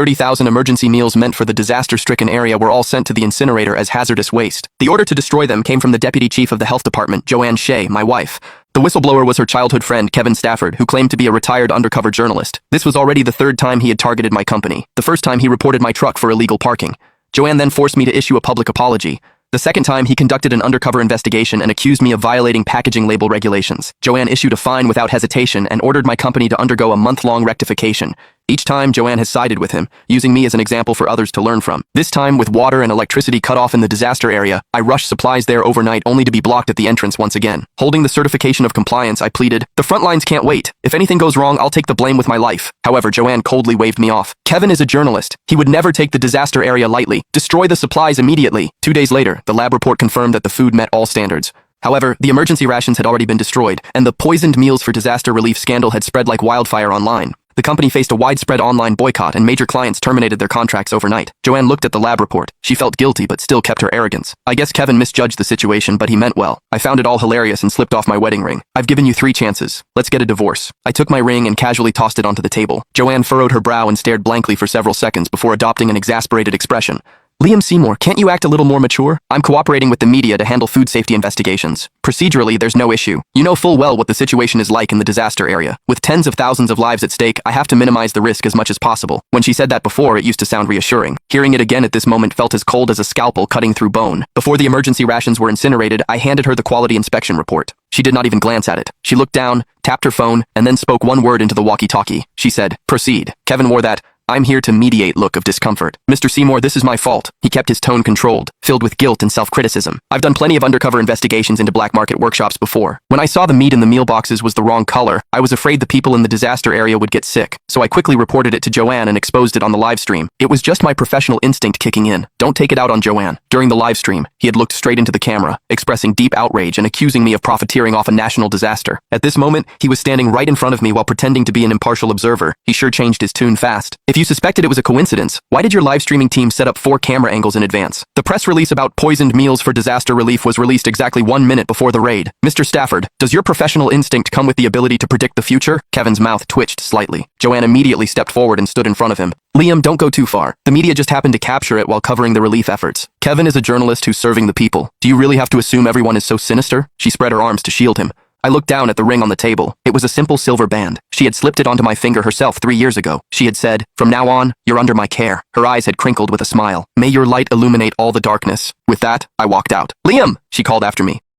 30,000 emergency meals meant for the disaster-stricken area were all sent to the incinerator as hazardous waste. The order to destroy them came from the deputy chief of the health department, Joanne Shea, my wife. The whistleblower was her childhood friend, Kevin Stafford, who claimed to be a retired undercover journalist. This was already the third time he had targeted my company. The first time he reported my truck for illegal parking. Joanne then forced me to issue a public apology. The second time, he conducted an undercover investigation and accused me of violating packaging label regulations. Joanne issued a fine without hesitation and ordered my company to undergo a month-long rectification. Each time, Joanne has sided with him, using me as an example for others to learn from. This time, with water and electricity cut off in the disaster area, I rushed supplies there overnight only to be blocked at the entrance once again. Holding the certification of compliance, I pleaded, "The front lines can't wait. If anything goes wrong, I'll take the blame with my life." However, Joanne coldly waved me off. Kevin is a journalist. He would never take the disaster area lightly. Destroy the supplies immediately. 2 days later, the lab report confirmed that the food met all standards. However, the emergency rations had already been destroyed, and the poisoned meals for disaster relief scandal had spread like wildfire online. The company faced a widespread online boycott and major clients terminated their contracts overnight. Joanne looked at the lab report. She felt guilty but still kept her arrogance. I guess Kevin misjudged the situation, but he meant well. I found it all hilarious and slipped off my wedding ring. "I've given you 3 chances. Let's get a divorce." I took my ring and casually tossed it onto the table. Joanne furrowed her brow and stared blankly for several seconds before adopting an exasperated expression. "Liam Seymour, can't you act a little more mature? I'm cooperating with the media to handle food safety investigations. Procedurally, there's no issue. You know full well what the situation is like in the disaster area. With tens of thousands of lives at stake, I have to minimize the risk as much as possible." When she said that before, it used to sound reassuring. Hearing it again at this moment felt as cold as a scalpel cutting through bone. Before the emergency rations were incinerated, I handed her the quality inspection report. She did not even glance at it. She looked down, tapped her phone, and then spoke one word into the walkie-talkie. She said, "Proceed." Kevin wore that "I'm here to mediate" look of discomfort. "Mr. Seymour, this is my fault." He kept his tone controlled, filled with guilt and self-criticism. "I've done plenty of undercover investigations into black market workshops before. When I saw the meat in the meal boxes was the wrong color, I was afraid the people in the disaster area would get sick. So I quickly reported it to Joanne and exposed it on the live stream. It was just my professional instinct kicking in. Don't take it out on Joanne." During the live stream, he had looked straight into the camera, expressing deep outrage and accusing me of profiteering off a national disaster. At this moment, he was standing right in front of me while pretending to be an impartial observer. He sure changed his tune fast. "If you suspected it was a coincidence, why did your live streaming team set up 4 camera angles in advance? The press release about poisoned meals for disaster relief was released exactly 1 minute before the raid. Mr. Stafford, does your professional instinct come with the ability to predict the future?" Kevin's mouth twitched slightly. Joanne immediately stepped forward and stood in front of him. "Liam, don't go too far. The media just happened to capture it while covering the relief efforts. Kevin is a journalist who's serving the people. Do you really have to assume everyone is so sinister?" She spread her arms to shield him. I looked down at the ring on the table. It was a simple silver band. She had slipped it onto my finger herself 3 years ago. She had said, "From now on, you're under my care." Her eyes had crinkled with a smile. "May your light illuminate all the darkness." With that, I walked out. "Liam!" she called after me.